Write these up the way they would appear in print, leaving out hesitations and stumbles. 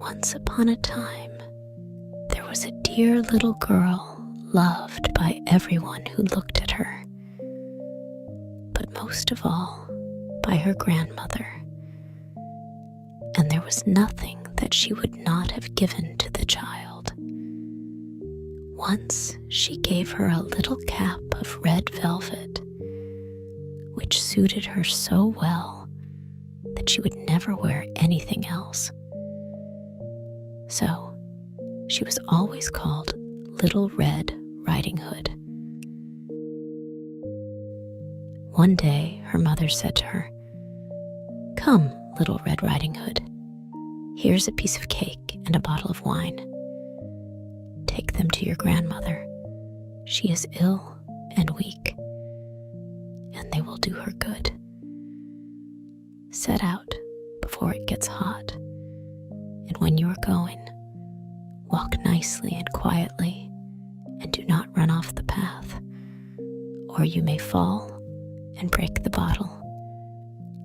Once upon a time, there was a dear little girl loved by everyone who looked at her, but most of all by her grandmother. And there was nothing that she would not have given to the child. Once she gave her a little cap of red velvet, which suited her so well that she would never wear anything else. So she was always called Little Red Riding Hood. One day her mother said to her, "Come, Little Red Riding Hood, here's a piece of cake and a bottle of wine. Take them to your grandmother. She is ill and weak, and they will do her good. Set out before it gets hot, and when you are going, walk nicely and quietly, and do not run off the path, or you may fall and break the bottle,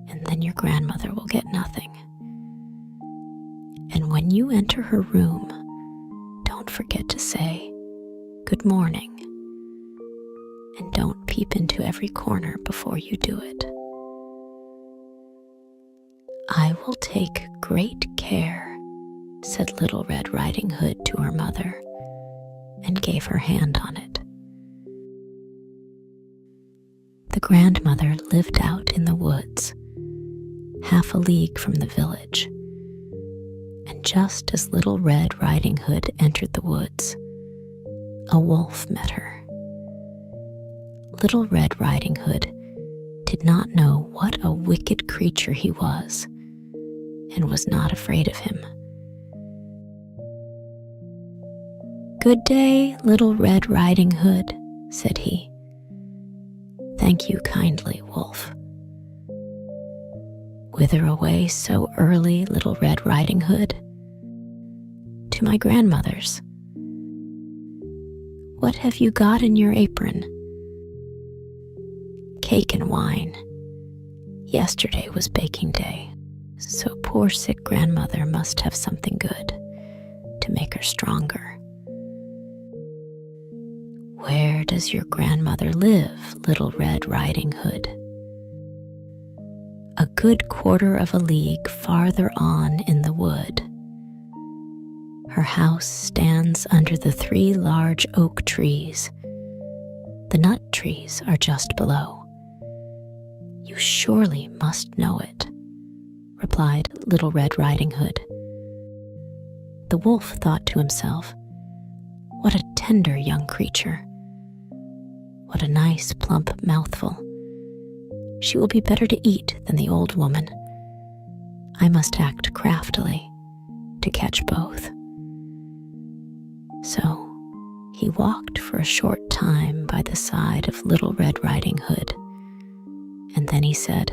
and then your grandmother will get nothing. And when you enter her room, don't forget to say, 'Good morning,' and don't peep into every corner before you do it." "I will take great care," said Little Red Riding Hood to her mother, and gave her hand on it. The grandmother lived out in the woods, half a league from the village, and just as Little Red Riding Hood entered the woods, a wolf met her. Little Red Riding Hood did not know what a wicked creature he was, and was not afraid of him. "Good day, Little Red Riding Hood," said he. "Thank you kindly, wolf." "Whither away so early, Little Red Riding Hood?" "To my grandmother's." "What have you got in your apron?" "Cake and wine. Yesterday was baking day, so poor sick grandmother must have something good to make her stronger." "Where does your grandmother live, Little Red Riding Hood?" "A good quarter of a league farther on in the wood. Her house stands under the 3 large oak trees. The nut trees are just below. You surely must know it," replied Little Red Riding Hood. The wolf thought to himself, "What a tender young creature! What a nice plump mouthful! She will be better to eat than the old woman. I must act craftily to catch both." So he walked for a short time by the side of Little Red Riding Hood, and then he said,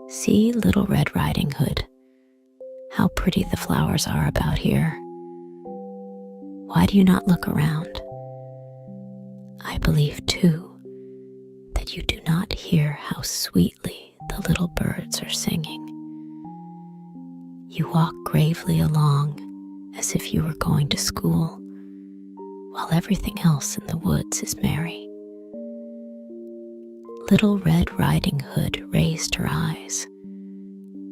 "See, Little Red Riding Hood, how pretty the flowers are about here. Why do you not look around? I believe, too, that you do not hear how sweetly the little birds are singing. You walk gravely along as if you were going to school, while everything else in the woods is merry." Little Red Riding Hood raised her eyes,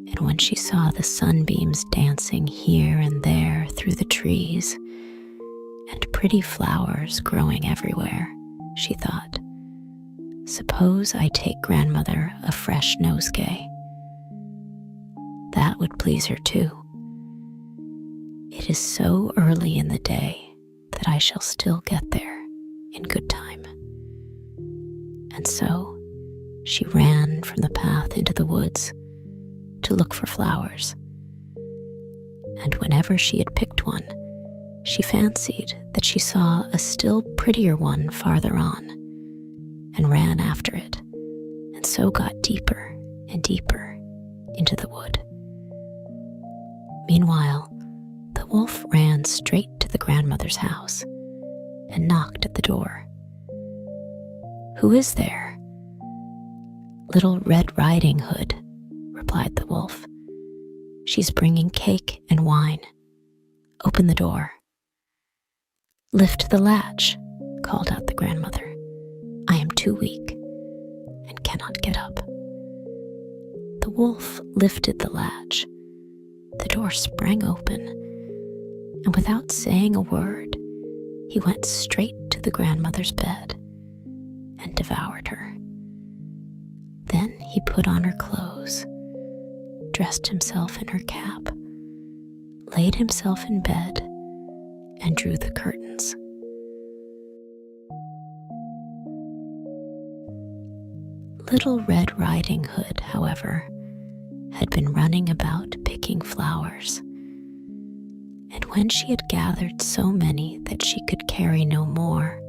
and when she saw the sunbeams dancing here and there through the trees, and pretty flowers growing everywhere, she thought, "Suppose I take grandmother a fresh nosegay. That would please her too. It is so early in the day that I shall still get there in good time." And so she ran from the path into the woods to look for flowers. And whenever she had picked one, she fancied that she saw a still prettier one farther on, and ran after it, and so got deeper and deeper into the wood. Meanwhile, the wolf ran straight to the grandmother's house and knocked at the door. "Who is there?" "Little Red Riding Hood," replied the wolf. She's bringing cake and wine. Open the door." "Lift the latch," called out the grandmother. "I am too weak and cannot get up." The wolf lifted the latch. The door sprang open, and without saying a word, he went straight to the grandmother's bed and devoured her. Then he put on her clothes, dressed himself in her cap, laid himself in bed, and drew the curtains. Little Red Riding Hood, however, had been running about picking flowers, and when she had gathered so many that she could carry no more,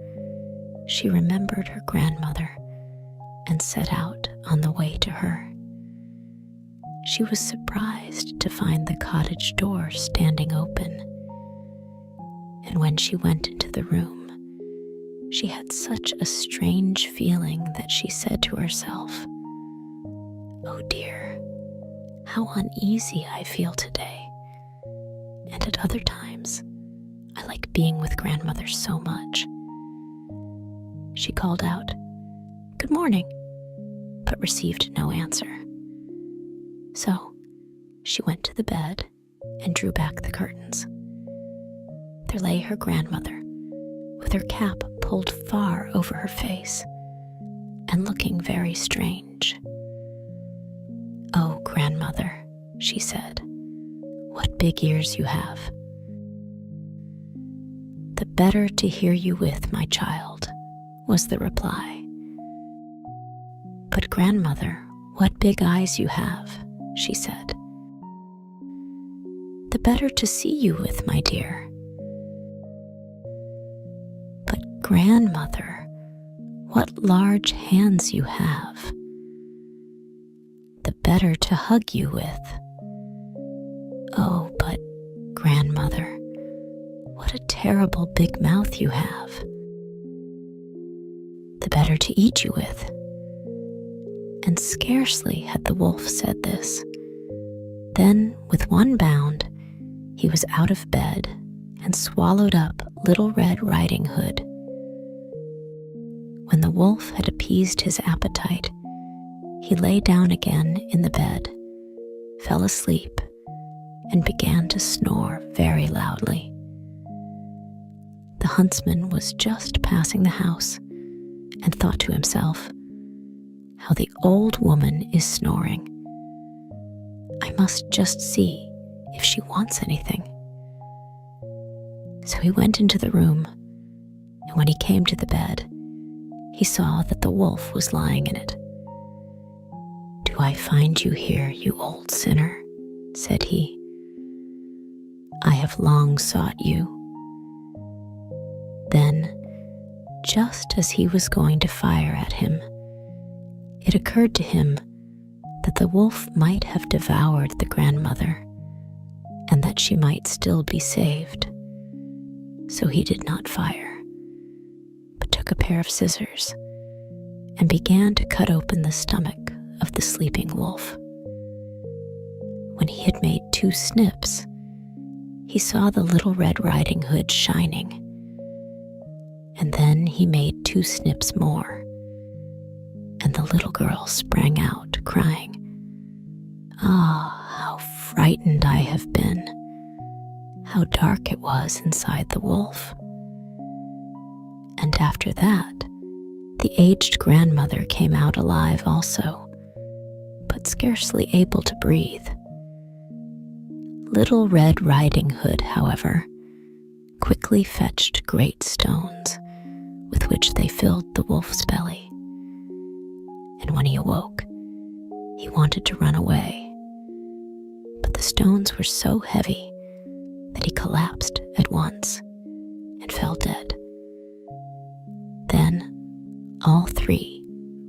she remembered her grandmother and set out on the way to her. She was surprised to find the cottage door standing open, and when she went into the room, she had such a strange feeling that she said to herself, "Oh dear, how uneasy I feel today, and at other times I like being with grandmother so much." She called out, "Good morning," but received no answer. So she went to the bed and drew back the curtains. There lay her grandmother, with her cap pulled far over her face and looking very strange. "Oh, grandmother," she said, "what big ears you have." "The better to hear you with, my child," was the reply. "But grandmother, what big eyes you have," she said. "The better to see you with, my dear." "But grandmother, what large hands you have." "The better to hug you with." "Oh, but grandmother, what a terrible big mouth you have." "The better to eat you with." And scarcely had the wolf said this, then with one bound, he was out of bed and swallowed up Little Red Riding Hood. When the wolf had appeased his appetite, he lay down again in the bed, fell asleep, and began to snore very loudly. The huntsman was just passing the house and thought to himself, "How the old woman is snoring. I must just see if she wants anything." So he went into the room, and when he came to the bed, he saw that the wolf was lying in it. "Do I find you here, you old sinner?" said he. "I have long sought you." Then, just as he was going to fire at him, it occurred to him that the wolf might have devoured the grandmother and that she might still be saved. So he did not fire, but took a pair of scissors and began to cut open the stomach of the sleeping wolf. When he had made 2 snips, he saw the Little Red Riding Hood shining, and then he made 2 snips more, and the little girl sprang out, crying, "Ah, how frightened I have been! How dark it was inside the wolf!" And after that, the aged grandmother came out alive also, but scarcely able to breathe. Little Red Riding Hood, however, quickly fetched great stones, with which they filled the wolf's belly. And when he awoke, he wanted to run away, but the stones were so heavy that he collapsed at once and fell dead. Then all 3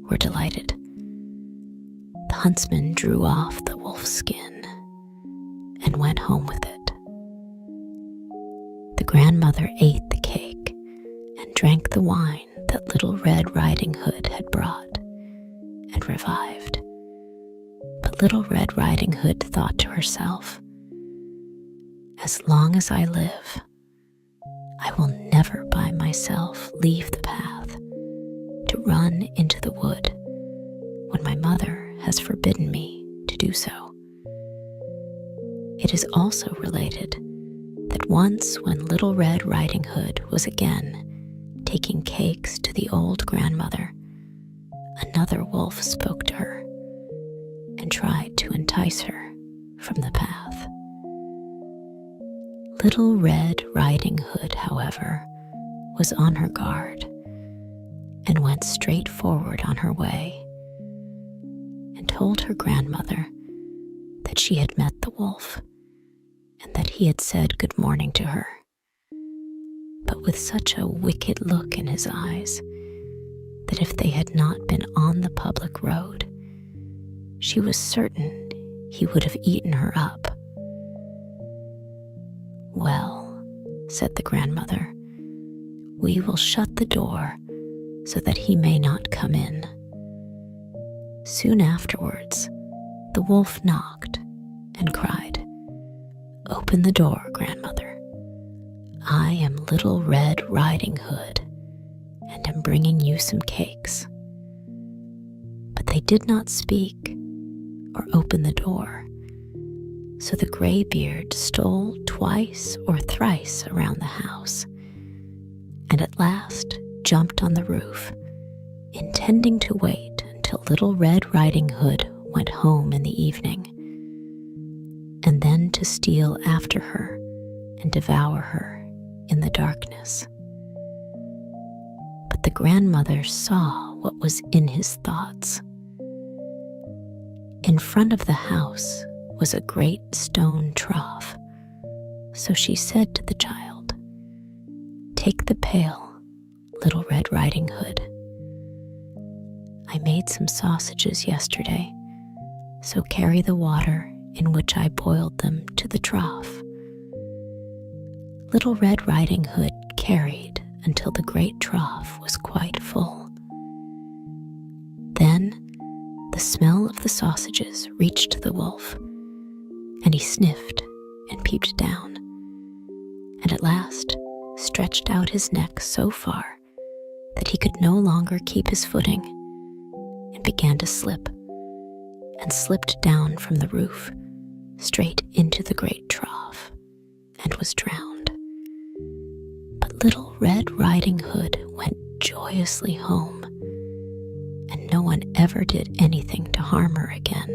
were delighted. The huntsman drew off the wolf's skin and went home with it. The grandmother ate the cake and drank the wine that Little Red Riding Hood had brought and revived. But But Little Red Riding Hood thought to herself, "As long as I live, I will never by myself leave the path to run into the wood when my mother has forbidden me to do so." It is also related that once when Little Red Riding Hood was again taking cakes to the old grandmother, another wolf spoke to her and tried to entice her from the path. Little Red Riding Hood, however, was on her guard and went straight forward on her way and told her grandmother that she had met the wolf and that he had said good morning to her, but with such a wicked look in his eyes that if they had not been on the public road, she was certain he would have eaten her up. "Well," said the grandmother, "we will shut the door so that he may not come in." Soon afterwards, the wolf knocked and cried, "Open the door, grandmother. I am Little Red Riding Hood and am bringing you some cakes." But they did not speak or open the door, so the graybeard stole twice or thrice around the house and at last jumped on the roof, intending to wait until Little Red Riding Hood went home in the evening, and then to steal after her and devour her in the darkness. But the grandmother saw what was in his thoughts. In front of the house was a great stone trough, so she said to the child, "Take the pail, Little Red Riding Hood. I made some sausages yesterday, so carry the water in which I boiled them to the trough." Little Red Riding Hood carried until the great trough was quite full. Then the smell of the sausages reached the wolf, and he sniffed and peeped down, and at last stretched out his neck so far that he could no longer keep his footing, and began to slip, and slipped down from the roof straight into the great trough, and was drowned. But Little Red Riding Hood went joyously home, and no one ever did anything to harm her again